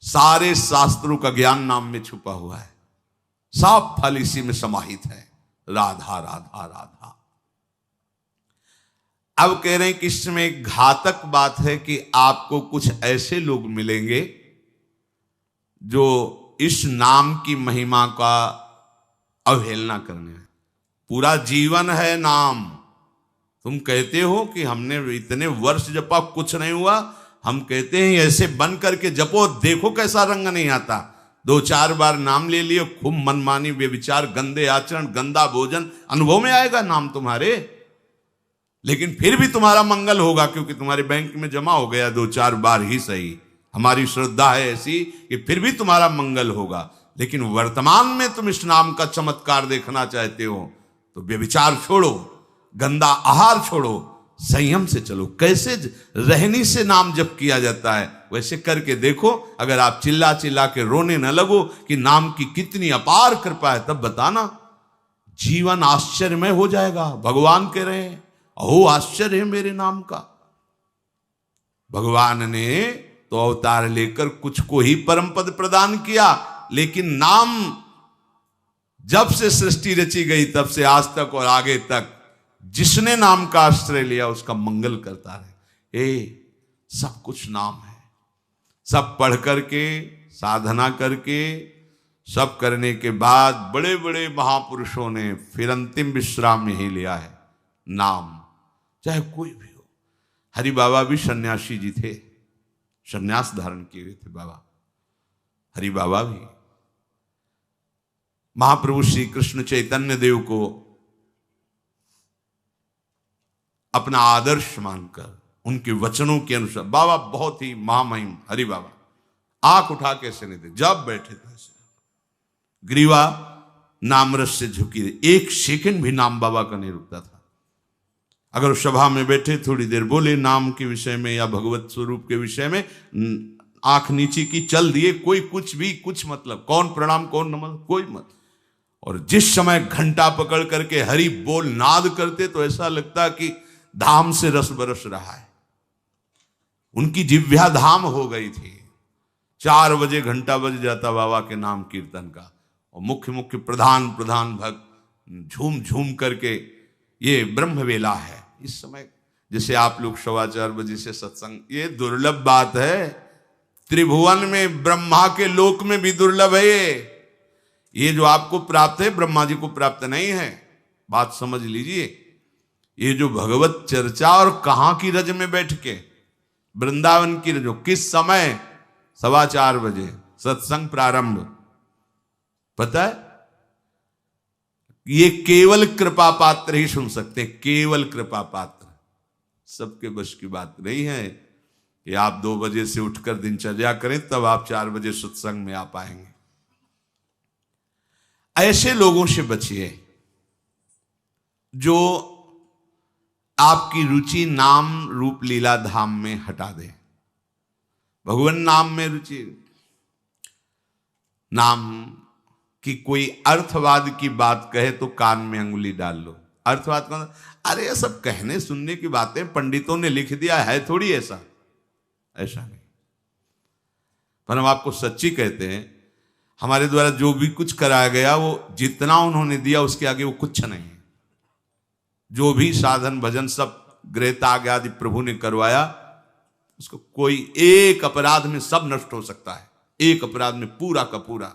सारे शास्त्रों का ज्ञान नाम में छुपा हुआ है, सब फल इसी में समाहित है। राधा राधा राधा। अब कह रहे हैं कि इसमें घातक बात है कि आपको कुछ ऐसे लोग मिलेंगे जो इस नाम की महिमा का अवहेलना करने हैं। पूरा जीवन है नाम। तुम कहते हो कि हमने इतने वर्ष जपा, कुछ नहीं हुआ। हम कहते हैं ऐसे बन करके जपो, देखो कैसा रंग नहीं आता। 2-4 बार नाम ले लियो, खूब मनमानी व्यभिचार, गंदे आचरण, गंदा भोजन अनुभव में आएगा नाम तुम्हारे, लेकिन फिर भी तुम्हारा मंगल होगा, क्योंकि तुम्हारे बैंक में जमा हो गया 2-4 बार ही सही। हमारी श्रद्धा है ऐसी कि फिर भी तुम्हारा मंगल होगा। लेकिन वर्तमान में तुम इस नाम का चमत्कार देखना चाहते हो तो व्यभिचार छोड़ो, गंदा आहार छोड़ो, संयम से चलो। कैसे रहनी से नाम जप किया जाता है वैसे करके देखो। अगर आप चिल्ला चिल्ला के रोने न लगो कि नाम की कितनी अपार कृपा है, तब बताना, जीवन आश्चर्यमय हो जाएगा। भगवान कह रहे हैं अहो आश्चर्य है मेरे नाम का। भगवान ने तो अवतार लेकर कुछ को ही परम पद प्रदान किया, लेकिन नाम जब से सृष्टि रची गई तब से आज तक और आगे तक जिसने नाम का आश्रय लिया उसका मंगल करता रहे। सब कुछ नाम है। सब पढ़ करके, साधना करके, सब करने के बाद बड़े बड़े महापुरुषों ने फिर अंतिम विश्राम यही लिया है, नाम। चाहे कोई भी हो। हरि बाबा भी सन्यासी जी थे, सन्यास धारण किए हुए थे बाबा। हरि बाबा भी महाप्रभु श्री कृष्ण चैतन्य देव को अपना आदर्श मानकर उनके वचनों के अनुसार, बाबा बहुत ही महामहिम हरि बाबा आंख उठा के ऐसे नहीं थे, जब बैठे थे ऐसे ग्रीवा नामरस से झुकी रही। 1 सेकंड भी नाम बाबा का नहीं रुकता था। अगर सभा में बैठे थोड़ी देर बोले नाम के विषय में या भगवत स्वरूप के विषय में, आंख नीचे की, चल दिए, कोई कुछ भी कुछ मतलब, कौन प्रणाम कौन नमन, कोई मत। और जिस समय घंटा पकड़ करके हरि बोल नाद करते तो ऐसा लगता कि धाम से रस बरस रहा है। उनकी जिह्वा धाम हो गई थी। 4 बजे घंटा बज जाता बाबा के नाम कीर्तन का, और मुख्य मुख्य प्रधान भक्त झूम झूम करके, ये ब्रह्म वेला है। इस समय जैसे आप लोग 4:15 बजे से सत्संग, ये दुर्लभ बात है। त्रिभुवन में, ब्रह्मा के लोक में भी दुर्लभ है ये जो आपको प्राप्त है, ब्रह्मा जी को प्राप्त नहीं है। बात समझ लीजिए। ये जो भगवत चर्चा, और कहां की रज में बैठ के, वृंदावन की रज, किस समय, 4:15 बजे सत्संग प्रारंभ। पता है, ये केवल कृपा पात्र ही सुन सकते हैं, केवल कृपा पात्र। सबके बस की बात नहीं है कि आप 2 बजे से उठकर दिनचर्या करें तब आप 4 बजे सत्संग में आ पाएंगे। ऐसे लोगों से बचिए जो आपकी रुचि नाम रूप लीला धाम में हटा दे। भगवान नाम में रुचि, नाम की कोई अर्थवाद की बात कहे तो कान में अंगुली डाल लो। अर्थवाद का, अरे ये सब कहने सुनने की बातें पंडितों ने लिख दिया है, थोड़ी ऐसा नहीं। पर हम आपको सच्ची कहते हैं, हमारे द्वारा जो भी कुछ कराया गया वो जितना उन्होंने दिया उसके आगे वो कुछ नहीं है। जो भी साधन भजन सब गृह त्याग आदि प्रभु ने करवाया, उसको कोई एक अपराध में सब नष्ट हो सकता है, एक अपराध में पूरा का पूरा।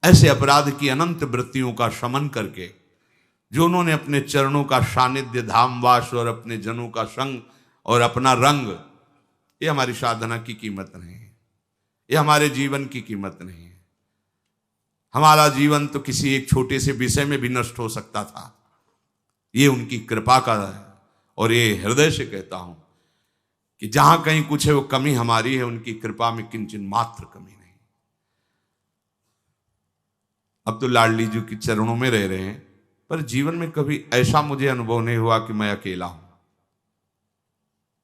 ऐसे अपराध की अनंत वृत्तियों का शमन करके जो उन्होंने अपने चरणों का सानिध्य, धामवास और अपने जनों का संग और अपना रंग, ये हमारी साधना की कीमत नहीं है, ये हमारे जीवन की कीमत नहीं है। हमारा जीवन तो किसी एक छोटे से विषय में भी नष्ट हो सकता था। ये उनकी कृपा का है। और ये हृदय से कहता हूं कि जहां कहीं कुछ है वो कमी हमारी है, उनकी कृपा में किंचन मात्र कमी नहीं। अब तो लाडली जी के चरणों में रह रहे हैं, पर जीवन में कभी ऐसा मुझे अनुभव नहीं हुआ कि मैं अकेला हूं।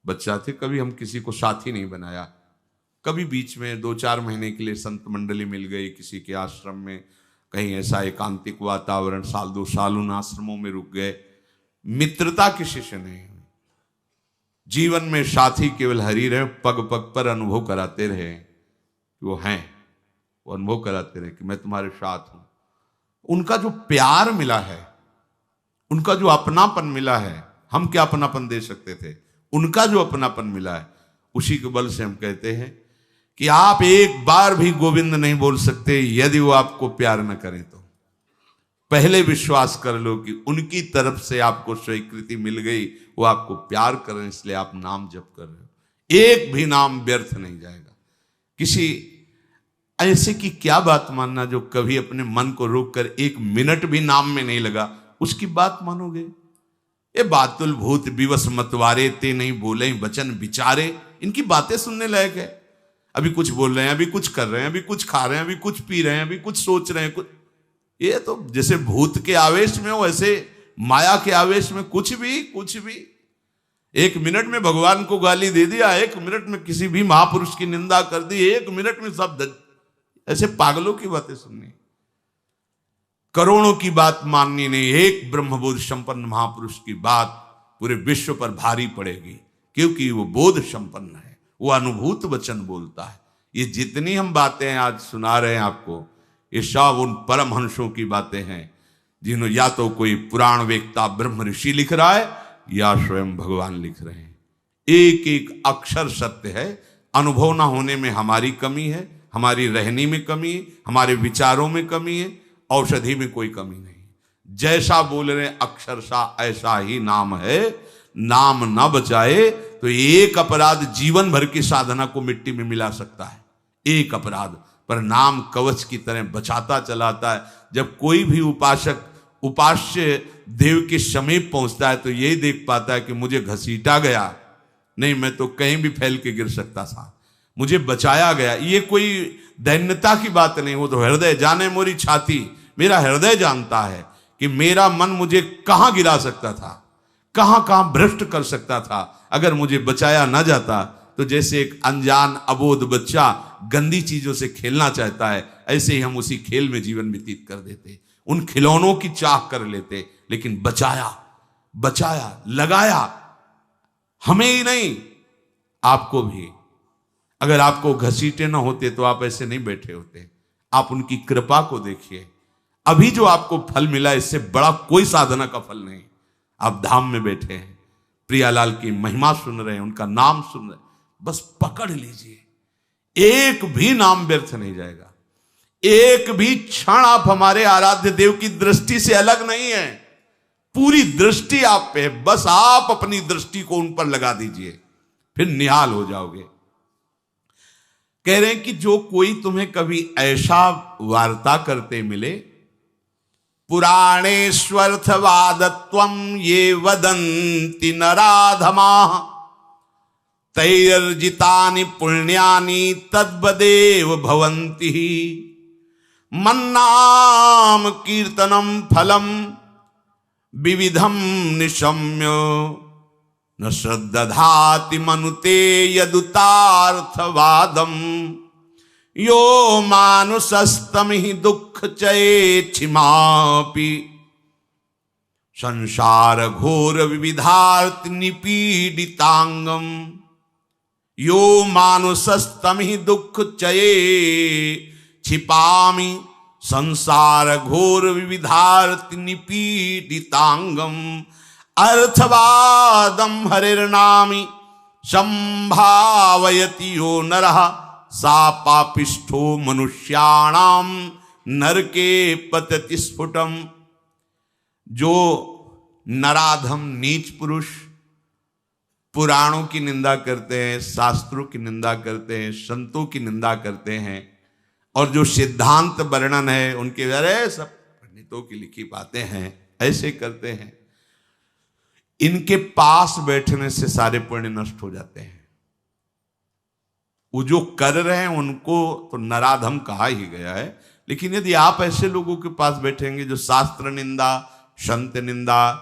बच्चा थे, कभी हम किसी को साथी नहीं बनाया। कभी बीच में 2-4 महीने के लिए संत मंडली मिल गई किसी के आश्रम में, कहीं ऐसा एकांतिक वातावरण, 1-2 साल उन आश्रमों में रुक गए। मित्रता किसी से नहीं हुई। जीवन में साथी केवल हरि रहे, पग पग पर अनुभव कराते रहे कि वो हैं, वो अनुभव कराते रहे कि मैं तुम्हारे साथ हूं। उनका जो प्यार मिला है, उनका जो अपनापन मिला है, हम क्या अपनापन दे सकते थे, उनका जो अपनापन मिला है, उसी के बल से हम कहते हैं कि आप एक बार भी गोविंद नहीं बोल सकते यदि वो आपको प्यार न करें तो। पहले विश्वास कर लो कि उनकी तरफ से आपको स्वीकृति मिल गई, वो आपको प्यार कर रहे हैं, इसलिए आप नाम जप कर रहे हो। एक भी नाम व्यर्थ नहीं जाएगा। किसी ऐसे की क्या बात मानना जो कभी अपने मन को रोककर एक मिनट भी नाम में नहीं लगा, उसकी बात मानोगे? ये बातुल भूत विवश मतवारे ते नहीं बोले वचन विचारे, इनकी बातें सुनने लायक है। अभी कुछ बोल रहे हैं, अभी कुछ कर रहे हैं, अभी कुछ खा रहे हैं, अभी कुछ पी रहे हैं, अभी कुछ सोच रहे हैं, कुछ। ये तो जैसे भूत के आवेश में हो, ऐसे माया के आवेश में कुछ भी। एक मिनट में भगवान को गाली दे दिया, एक मिनट में किसी भी महापुरुष की निंदा कर दी, एक मिनट में सब ऐसे पागलों की बातें सुननी, करोड़ों की बात माननी नहीं, एक ब्रह्मबोध संपन्न महापुरुष की बात पूरे विश्व पर भारी पड़ेगी, क्योंकि वो बोध संपन्न है, वो अनुभूत वचन बोलता है। ये जितनी हम बातें आज सुना रहे हैं आपको, ये सब उन परमहंसों की बातें हैं जिन्होंने या तो कोई पुराण वेत्ता ब्रह्म ऋषि लिख रहा है या स्वयं भगवान लिख रहे हैं। एक एक अक्षर सत्य है। अनुभव ना होने में हमारी कमी है, हमारी रहनी में कमी है, हमारे विचारों में कमी है, औषधि में कोई कमी नहीं। जैसा बोल रहे अक्षरशा ऐसा ही नाम है। नाम ना बचाए तो एक अपराध जीवन भर की साधना को मिट्टी में मिला सकता है, एक अपराध, पर नाम कवच की तरह बचाता चलाता है। जब कोई भी उपासक उपास्य देव के समीप पहुंचता है तो यही देख पाता है कि मुझे घसीटा गया नहीं, मैं तो कहीं भी फैल के गिर सकता था, मुझे बचाया गया। ये कोई दैन्यता की बात नहीं, वो तो हृदय जाने मोरी छाती, मेरा हृदय जानता है कि मेरा मन मुझे कहां गिरा सकता था, कहां कहां भ्रष्ट कर सकता था। अगर मुझे बचाया ना जाता तो जैसे एक अनजान अबोध बच्चा गंदी चीजों से खेलना चाहता है, ऐसे ही हम उसी खेल में जीवन व्यतीत कर देते, उन खिलौनों की चाह कर लेते। लेकिन बचाया लगाया, हमें ही नहीं आपको भी। अगर आपको घसीटे ना होते तो आप ऐसे नहीं बैठे होते। आप उनकी कृपा को देखिए। अभी जो आपको फल मिला, इससे बड़ा कोई साधना का फल नहीं। आप धाम में बैठे हैं, प्रियालाल की महिमा सुन रहे हैं, उनका नाम सुन रहे हैं, बस पकड़ लीजिए, एक भी नाम व्यर्थ नहीं जाएगा। एक भी क्षण आप हमारे आराध्य देव की दृष्टि से अलग नहीं है। पूरी दृष्टि आप पे है, बस आप अपनी दृष्टि को उन पर लगा दीजिए, फिर निहाल हो जाओगे। कह रहे हैं कि जो कोई तुम्हें कभी ऐसा वार्ता करते मिले, पुराणेष्वर्थवादत्वं ये वदन्ति नराधमा तैर्जितानि पुण्यानि तद्वदेव भवन्ति। मन्नाम कीर्तनम फलम विविधम निशम्य न श्रद्धाति मनुते यदुतार्थवादम। यो मानुषस्तम ही दुख चेक्षिमापि संसार घोर विविधार्थ निपीडितांगम। यो मानुषस्तम ही दुख चये छिपामि संसार घोर विविधार्थ निपीडितांगम। अर्थवादम हरिर्नामि संभावयति यो नरः सा पापिष्ठो मनुष्याणाम नरके पतति स्फुटम। जो नराधम नीच पुरुष पुराणों की निंदा करते हैं, शास्त्रों की निंदा करते हैं, संतों की निंदा करते हैं, और जो सिद्धांत वर्णन है उनके अरे सब पंडितों की लिखी बातें हैं, ऐसे करते हैं, इनके पास बैठने से सारे पुण्य नष्ट हो जाते हैं। वो जो कर रहे हैं उनको तो नराधम कहा ही गया है। लेकिन यदि आप ऐसे लोगों के पास बैठेंगे जो शास्त्र निंदा, संत निंदा,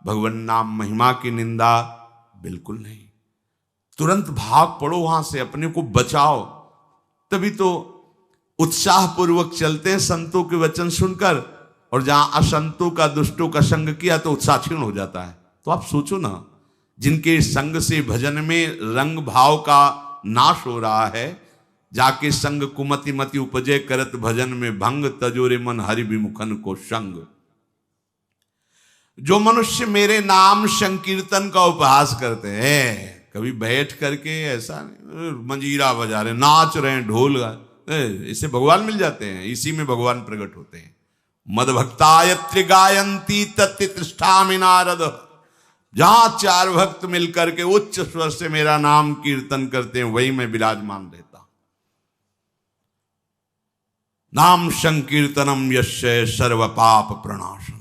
भगवान नाम महिमा की निंदा, बिल्कुल नहीं। तुरंत भाग पड़ो वहां से, अपने को बचाओ। तभी तो उत्साह पूर्वक चलते हैं संतों के वचन सुनकर, और जहां असंतों का, दुष्टों का संग किया तो उत्साह क्षीण हो जाता है। तो आप सोचो ना, जिनके संग से भजन में रंग भाव का नाश हो रहा है, जाके संग कुमति मति उपजे करत भजन में भंग तजोरे मन हरि विमुखन को संग। जो मनुष्य मेरे नाम संकीर्तन का उपहास करते हैं, कभी बैठ करके ऐसा नहीं मंजीरा बजा रहे, नाच रहे हैं, ढोल इससे भगवान मिल जाते हैं, इसी में भगवान प्रकट होते हैं। मद भक्तायत्र गायंती तत्तिष्ठामि नारद, जहां चार भक्त मिलकर के उच्च स्वर से मेरा नाम कीर्तन करते हैं, वही मैं विराजमान रहता। नाम संकीर्तनम यस्य सर्व पाप प्रणाशनम,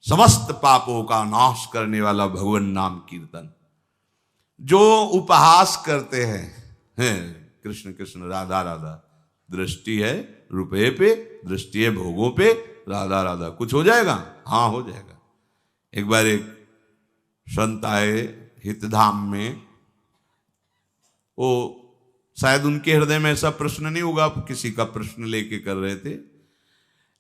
समस्त पापों का नाश करने वाला भगवान नाम कीर्तन। जो उपहास करते हैं कृष्ण कृष्ण राधा राधा, दृष्टि है रुपये पे, दृष्टि है भोगों पे, राधा राधा, कुछ हो जाएगा? हाँ हो जाएगा। एक बार एक संत आए हितधाम में, वो शायद उनके हृदय में ऐसा प्रश्न नहीं होगा, किसी का प्रश्न लेके कर रहे थे।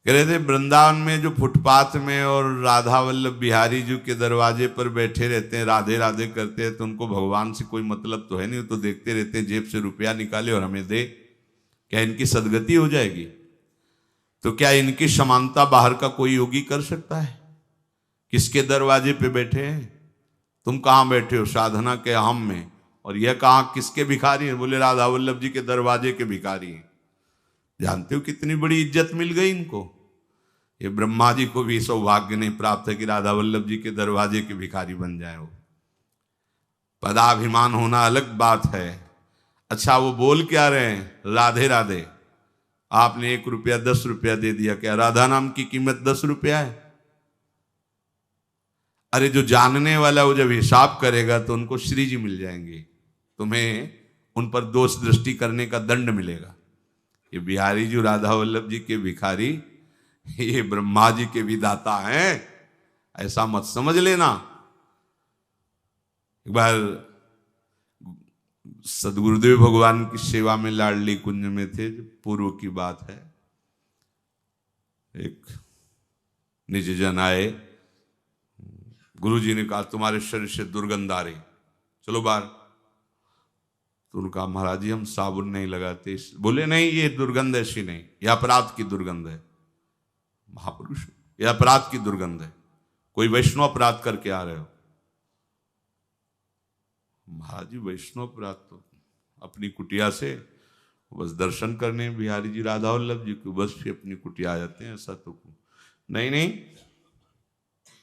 कह रहे थे वृंदावन में जो फुटपाथ में और राधा वल्लभ बिहारी जी के दरवाजे पर बैठे रहते हैं, राधे राधे करते हैं, तो उनको भगवान से कोई मतलब तो है नहीं, तो देखते रहते हैं जेब से रुपया निकाले और हमें दे, क्या इनकी सदगति हो जाएगी? तो क्या इनकी समानता बाहर का कोई योगी कर सकता है? किसके दरवाजे पे बैठे हैं? तुम कहाँ बैठे हो? साधना के हम में। और यह कहाँ किसके भिखारी हैं? बोले राधा वल्लभ जी के दरवाजे के भिखारी हैं। जानते हो कितनी बड़ी इज्जत मिल गई इनको। ये ब्रह्मा जी को भी सौभाग्य नहीं प्राप्त है कि राधा वल्लभ जी के दरवाजे के भिखारी बन जाए। वो पदाभिमान होना अलग बात है। अच्छा वो बोल क्या रहे हैं? राधे राधे। आपने 1 रुपया 10 रुपया दे दिया, क्या राधा नाम की कीमत 10 रुपया है? अरे जो जानने वाला वो जब हिसाब करेगा तो उनको श्री जी मिल जाएंगे, तुम्हें उन पर दोष दृष्टि करने का दंड मिलेगा। ये बिहारी जी राधा वल्लभ जी के भिखारी, ये ब्रह्मा जी के भी दाता हैं, ऐसा मत समझ लेना। एक बार सदगुरुदेव भगवान की सेवा में लाडली कुंज में थे, पूर्व की बात है। एक निज जन आए, गुरुजी ने कहा तुम्हारे शरीर से दुर्गंध आ रही, चलो बाहर। तो उनका महाराज जी हम साबुन नहीं लगाते। बोले नहीं ये दुर्गंध ऐसी नहीं, यह अपराध की दुर्गंध है। महापुरुष, यह अपराध की दुर्गंध है, कोई वैष्णव अपराध करके आ रहे हो। महाराज जी वैष्णव अपराध तो अपनी कुटिया से बस दर्शन करने बिहारी जी राधा वल्लभ जी को बस फिर अपनी कुटिया आ जाते हैं, ऐसा तो नहीं। नहीं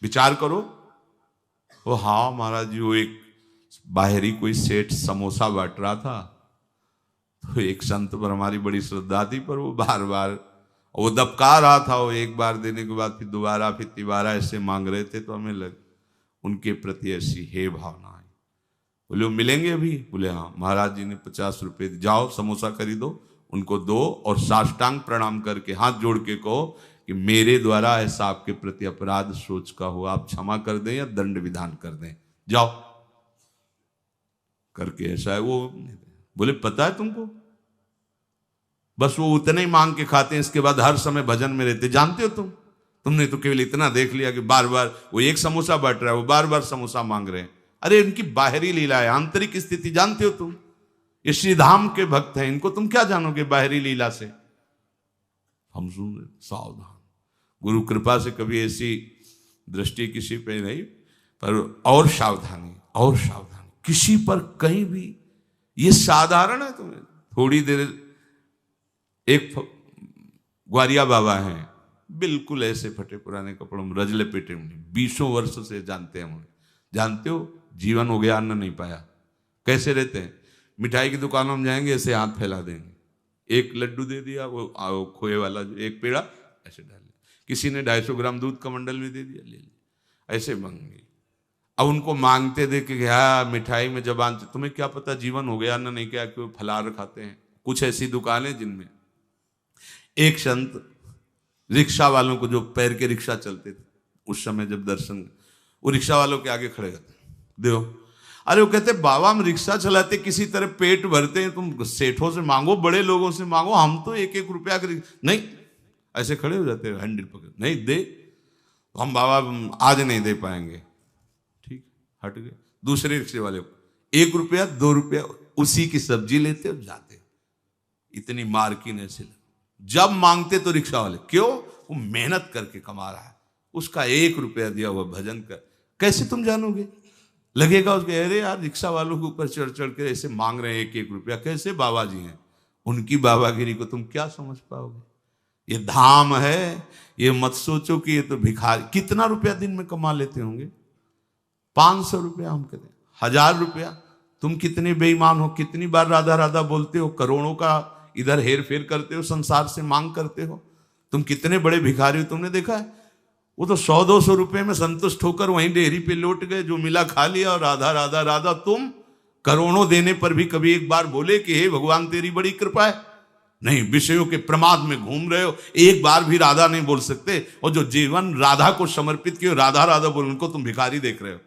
विचार करो। वो हाँ महाराज जी, वो एक बाहरी कोई सेठ समोसा बांट रहा था, तो एक संत पर हमारी बड़ी श्रद्धा थी, पर वो बार बार वो दबका रहा था। वो एक बार देने के बाद फिर दोबारा फिर तिबारा ऐसे मांग रहे थे, तो हमें लग उनके प्रति ऐसी हे भावना आई। बोले वो मिलेंगे अभी? बोले हाँ। महाराज जी ने 50 रुपये, जाओ समोसा खरीदो, उनको दो और साष्टांग प्रणाम करके हाथ जोड़ के कहो कि मेरे द्वारा ऐसा आपके प्रति अपराध सोच का हो, आप क्षमा कर दें या दंड विधान कर दें, जाओ करके ऐसा है। वो बोले पता है तुमको, बस वो उतने ही मांग के खाते हैं, इसके बाद हर समय भजन में रहते। जानते हो तुमने तो केवल इतना देख लिया कि बार बार वो एक समोसा बांट रहा है, वो बार बार समोसा मांग रहे हैं। अरे इनकी बाहरी लीला है, आंतरिक स्थिति जानते हो तुम? ये श्रीधाम के भक्त हैं, इनको तुम क्या जानोगे बाहरी लीला से? हम सुन रहे, सावधान। गुरु कृपा से कभी ऐसी दृष्टि किसी पे नहीं, पर और सावधानी, और सावधानी किसी पर कहीं भी। ये साधारण है तुम्हें थोड़ी देर। एक ग्वारिया बाबा हैं, बिल्कुल ऐसे फटे पुराने कपड़ों में, रजले पेटे में, 20 वर्ष से जानते हैं उन्हें। जानते हो जीवन हो गया, अन्न नहीं पाया। कैसे रहते हैं? मिठाई की दुकानों में जाएंगे, ऐसे हाथ फैला देंगे, एक लड्डू दे दिया, वो खोए वाला एक पेड़ा ऐसे डाल, किसी ने 250 ग्राम दूध का मंडल भी दे दिया, ले लिया, ऐसे मांगे। अब उनको मांगते देखे कि हाँ मिठाई में जबान, तुम्हें क्या पता जीवन हो गया, अन्न नहीं क्या, क्यों फलाहार खाते हैं। कुछ ऐसी दुकानें जिनमें एक संत रिक्शा वालों को, जो पैर के रिक्शा चलते थे उस समय, जब दर्शन, वो रिक्शा वालों के आगे खड़े रहते, देखो। अरे वो कहते बाबा हम रिक्शा चलाते किसी तरह पेट भरते हैं, तुम सेठों से मांगो, बड़े लोगों से मांगो, हम तो 1-1 रुपया नहीं। ऐसे खड़े हो जाते हैं, हैंडल पकड़, नहीं दे तो हम बाबा आज नहीं दे पाएंगे। ठीक, हट गए। दूसरे रिक्शे वाले को 1 रुपया 2 रुपया उसी की सब्जी लेते हो जाते हो। इतनी मार्किन ऐसे जब मांगते तो रिक्शा वाले, क्यों? वो मेहनत करके कमा रहा है, उसका 1 रुपया दिया हुआ भजन कर, कैसे तुम जानोगे? लगेगा उसके, अरे यार रिक्शा वालों के ऊपर चढ़ चढ़ के ऐसे मांग रहे हैं 1-1 रुपया, कैसे बाबा जी हैं? उनकी बाबागिरी को तुम क्या समझ पाओगे? ये धाम है, ये मत सोचो कि ये तो भिखारी। कितना रुपया दिन में कमा लेते होंगे? 500 रुपया, हम कहते हैं 1000 रुपया। तुम कितने बेईमान हो, कितनी बार राधा राधा बोलते हो, करोड़ों का इधर हेर फेर करते हो, संसार से मांग करते हो। तुम कितने बड़े भिखारी हो, तुमने देखा है? वो तो 100-200 रुपए में संतुष्ट होकर वहीं डेयरी पे लौट गए, जो मिला खा लिया और राधा राधा राधा। तुम करोड़ों देने पर भी कभी एक बार बोले कि हे भगवान तेरी बड़ी कृपा है? नहीं, विषयों के प्रमाद में घूम रहे हो, एक बार भी राधा नहीं बोल सकते। और जो जीवन राधा को समर्पित किए, राधा राधा बोल, उनको तुम भिखारी देख रहे हो।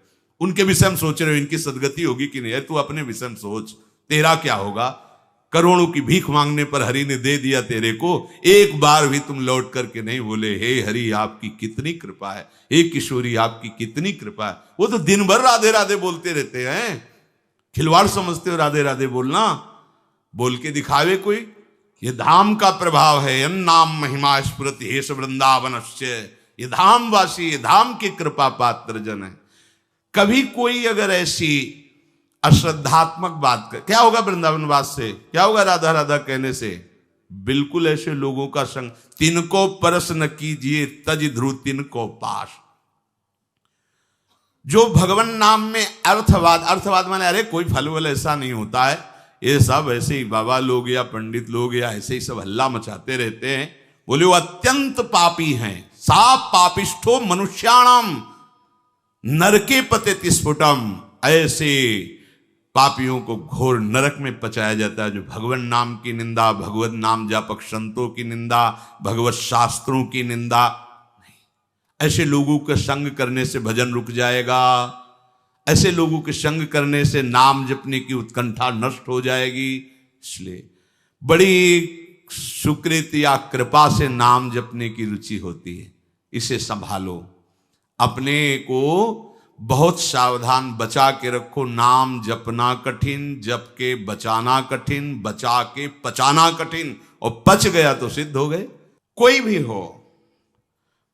उनके विषय में सोच रहे हो इनकी सदगति होगी कि नहीं? तू अपने विषय में सोच, तेरा क्या होगा? करोड़ों की भीख मांगने पर हरि ने दे दिया तेरे को, एक बार भी तुम लौट करके नहीं बोले हे हरि आपकी कितनी कृपा है, हे किशोरी आपकी कितनी कृपा है। वो तो दिन भर राधे राधे बोलते रहते हैं। खिलवाड़ समझते हो राधे राधे बोलना? बोल के दिखावे कोई? ये धाम का प्रभाव है। अन्नाम महिमा स्फुरति हेश वृंदावनस्य। ये धामवासी, ये धाम की कृपा पात्र जन है। कभी कोई अगर ऐसी अश्रद्धात्मक बात कर, क्या होगा वृंदावनवास से? क्या होगा राधा राधा कहने से? बिल्कुल ऐसे लोगों का संग। तिनको परस न कीजिए तज ध्रुव तिनको पास। जो भगवान नाम में अर्थवाद, अर्थवाद माने अरे कोई फल वल ऐसा नहीं होता है, ये सब ऐसे ही बाबा लोग या पंडित लोग या ऐसे ही सब हल्ला मचाते रहते हैं। बोले वो अत्यंत पापी हैं। सा पापिष्ठो मनुष्याणाम नरके पतेति स्फुटम। ऐसे पापियों को घोर नरक में पचाया जाता है जो भगवान नाम की निंदा, भगवत नाम जापक संतों की निंदा, भगवत शास्त्रों की निंदा। नहीं, ऐसे लोगों के संग करने से भजन रुक जाएगा। ऐसे लोगों के संग करने से नाम जपने की उत्कंठा नष्ट हो जाएगी। इसलिए बड़ी सुकृति या कृपा से नाम जपने की रुचि होती है, इसे संभालो। अपने को बहुत सावधान बचा के रखो। नाम जपना कठिन, जप के बचाना कठिन, बचा के पचाना कठिन, और पच गया तो सिद्ध हो गए। कोई भी हो,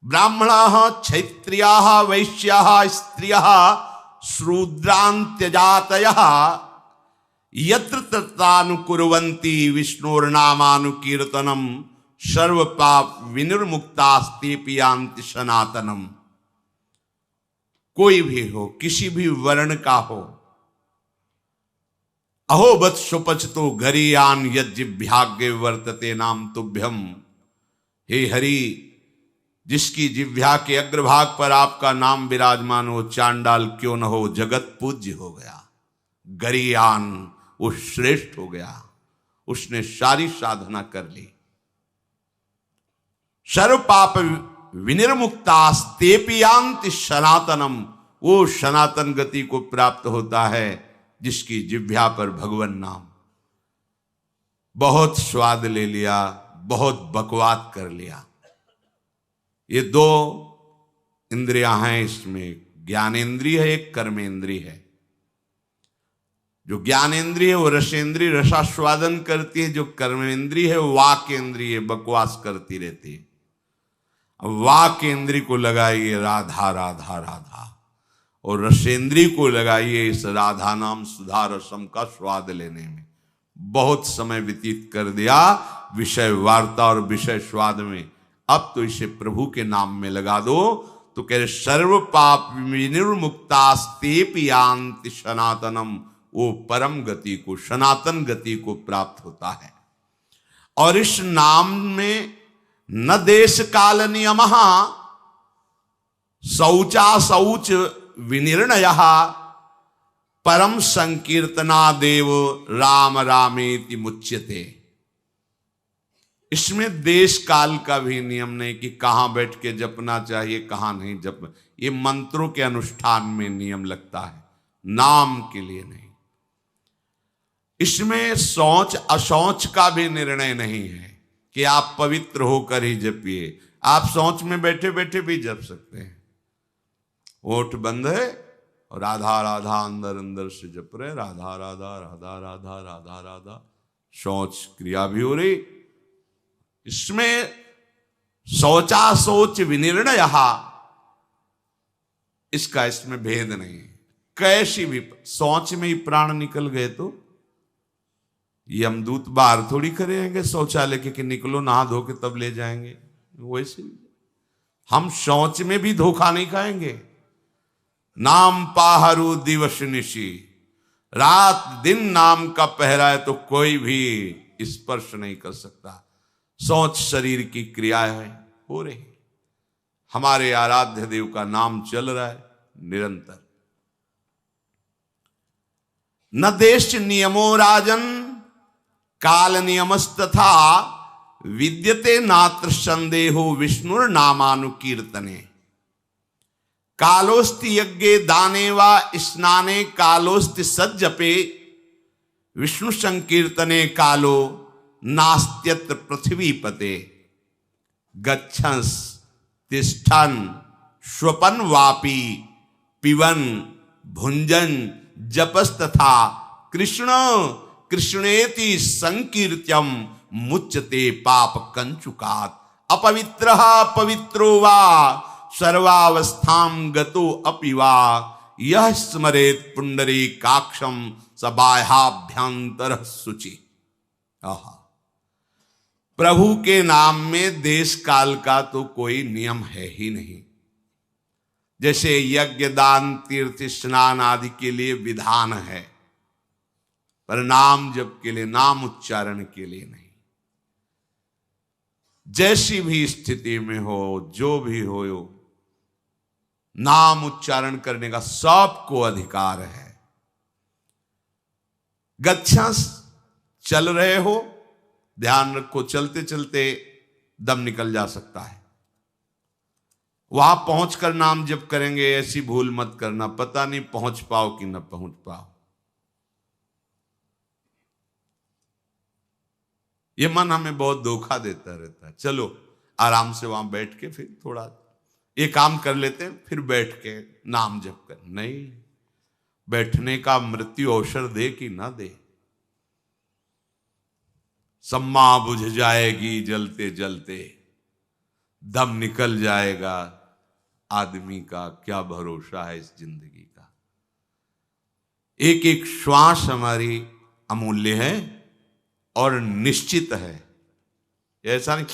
ब्राह्मणाः क्षत्रियाः वैश्याः स्त्रियः शूद्रान्त्यजातयः यत्र तत्रानुकुर्वन्ति विष्णोर्नामानुकीर्तनम् सर्व पाप विनिर्मुक्तास्तेऽपि यान्ति सनातनम्। कोई भी हो, किसी भी वर्ण का हो। अहो वत्सुपचतो गरीयान यज्जिभ्याग्य वर्तते नाम तुभ्यम। हे हरि, जिसकी जिह्वा के अग्रभाग पर आपका नाम विराजमान हो, चांडाल क्यों न हो, जगत पूज्य हो गया। गरीयान, वो श्रेष्ठ हो गया, उसने सारी साधना कर ली। सर्व पाप विनिर्मुक्तास्तेऽपि यान्ति सनातनम। वो सनातन गति को प्राप्त होता है जिसकी जिह्वा पर भगवान नाम। बहुत स्वाद ले लिया, बहुत बकवाद कर लिया। ये 2 इंद्रियां हैं, इसमें ज्ञानेंद्रिय है, एक कर्मेंद्रिय है। जो ज्ञानेंद्रिय है वो रसेंद्रिय, रसास्वादन करती है। जो कर्मेंद्रिय है वो वाकेंद्रिय, बकवास करती रहती है। वाकेंद्रिय को लगाइए राधा राधा राधा, और रसेंद्रिय को लगाइए इस राधा नाम सुधा रसम का स्वाद लेने में। बहुत समय व्यतीत कर दिया विषय वार्ता और विषय स्वाद में, अब तो इसे प्रभु के नाम में लगा दो। तो कह रहे सर्व पाप विनिर्मुक्तास्तेऽपि यान्ति सनातनम। वो परम गति को, सनातन गति को प्राप्त होता है। और इस नाम में न देश काल नियमः शौचा शौच विनिर्णयः परम संकीर्तनादेव राम रामेति मुच्यते। इसमें देश काल का भी नियम नहीं कि कहां बैठ के जपना चाहिए, कहां नहीं जप। ये मंत्रों के अनुष्ठान में नियम लगता है, नाम के लिए नहीं। इसमें शौच अशौच का भी निर्णय नहीं है कि आप पवित्र होकर ही जपिए। आप शौच में बैठे बैठे भी जप सकते हैं। ओठ बंद है और राधा राधा अंदर अंदर से जप रहे, राधा राधा राधा राधा राधा राधा। शौच क्रिया भी हो रही। इसमें शौचा शौच विनिर्णय, इसका इसमें भेद नहीं है। कैसी भी शौच में ही प्राण निकल गए तो यमदूत बाहर थोड़ी करेंगे शौचालय के कि निकलो नहा धो के तब ले जाएंगे। वैसे हम शौच में भी धोखा नहीं खाएंगे। नाम पाहरू दिवस निशी, रात दिन नाम का पहरा है तो कोई भी स्पर्श नहीं कर सकता। शौच शरीर की क्रिया है, हो रही। हमारे आराध्य देव का नाम चल रहा है निरंतर। न देश नियमो राजन काल नियमस्तथा, विद्यते नात्र संदेहो विष्णुर नामानुकीर्तने। कालोस्ति यज्ञे दाने वा स्नाने, कालोस्ति सज्जपे, विष्णु संकीर्तने कालो नास्त्यत्र पृथ्वीपते। गच्छंस तिष्ठन स्वपन वापी, पिबन भुंजन जपस्तथा, कृष्ण कृष्णेति संकीर्त्यम मुच्यते पाप कंचुकात्। अपवित्रः पवित्रो वा सर्वावस्थां गतो अपि वा, यः स्मरेत् पुंडरीकाक्षं स बाह्याभ्यंतरः शुचि। प्रभु के नाम में देश काल का तो कोई नियम है ही नहीं। जैसे यज्ञ दान तीर्थ स्नान आदि के लिए विधान है, पर नाम जप के लिए, नाम उच्चारण के लिए नहीं। जैसी भी स्थिति में हो, जो भी हो, नाम उच्चारण करने का सबको अधिकार है। गच्छंस चल रहे हो, ध्यान रखो, चलते चलते दम निकल जा सकता है। वहां पहुंचकर नाम जप करेंगे, ऐसी भूल मत करना, पता नहीं पहुंच पाओ कि न पहुंच पाओ। ये मन हमें बहुत धोखा देता रहता है। चलो आराम से वहां बैठ के फिर थोड़ा ये काम कर लेते हैं, फिर बैठ के नाम जप कर। नहीं, बैठने का मृत्यु अवसर दे कि ना दे। सम्मा बुझ जाएगी जलते जलते, दम निकल जाएगा। आदमी का क्या भरोसा है इस जिंदगी का। एक एक श्वास हमारी अमूल्य है और निश्चित है। ऐसा नहीं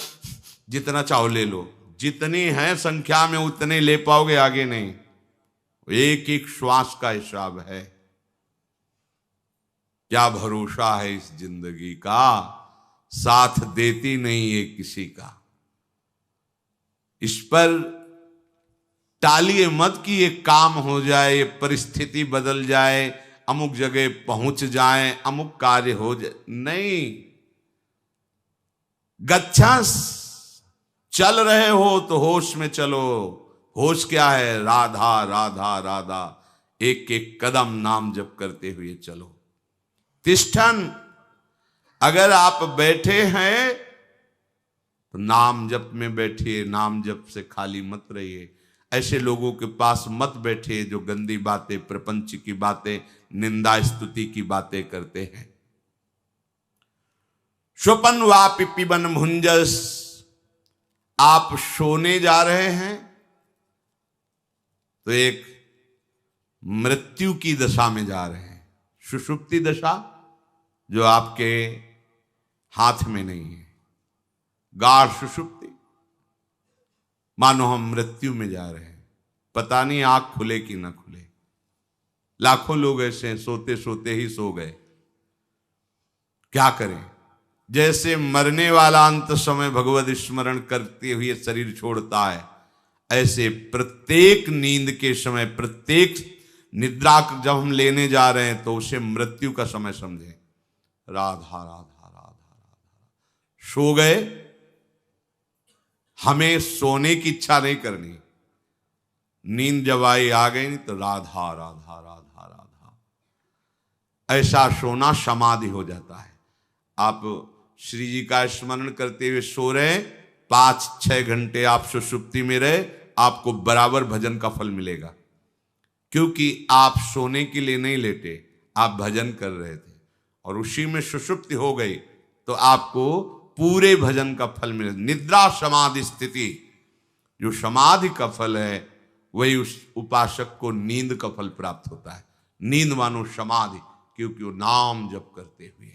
जितना चाहो ले लो, जितनी है संख्या में उतने ले पाओगे, आगे नहीं। एक एक श्वास का हिसाब है। क्या भरोसा है इस जिंदगी का, साथ देती नहीं है किसी का। इस पर टालिए मत कि ये काम हो जाए, ये परिस्थिति बदल जाए, अमुक जगह पहुंच जाए, अमुक कार्य हो जाए। नहीं, गच्छंस, चल रहे हो तो होश में चलो। होश क्या है? राधा राधा राधा। एक एक कदम नाम जप करते हुए चलो। तिष्ठन, अगर आप बैठे हैं तो नाम जप में बैठिए, नाम जप से खाली मत रहिए। ऐसे लोगों के पास मत बैठिए जो गंदी बातें, प्रपंच की बातें, निंदा स्तुति की बातें करते हैं। स्वपन वापि पिबन भुंजस, आप सोने जा रहे हैं तो एक मृत्यु की दशा में जा रहे हैं। सुषुप्ति दशा जो आपके हाथ में नहीं है, गाढ़ सुषुप्ति, मानो हम मृत्यु में जा रहे हैं। पता नहीं आंख खुले कि ना खुले। लाखों लोग ऐसे हैं, सोते सोते ही सो गए। क्या करें? जैसे मरने वाला अंत समय भगवत स्मरण करते हुए शरीर छोड़ता है, ऐसे प्रत्येक नींद के समय, प्रत्येक निद्रा जब हम लेने जा रहे हैं तो उसे मृत्यु का समय समझें। राधा राधा राधा राधा। सो गए, हमें सोने की इच्छा नहीं करनी। नींद जब आई आ गई नहीं तो राधा राधा राधा राधा। ऐसा सोना समाधि हो जाता है। आप श्री जी का स्मरण करते हुए सो रहे, 5-6 घंटे आप सुषुप्ति में रहे, आपको बराबर भजन का फल मिलेगा। क्योंकि आप सोने के लिए नहीं लेटे, आप भजन कर रहे थे और उसी में सुषुप्ति हो गई तो आपको पूरे भजन का फल मिले। निद्रा समाधि स्थिति, जो समाधि का फल है वही उस उपासक को नींद का फल प्राप्त होता है। नींद मानो समाधि, क्योंकि वो नाम जप करते हुए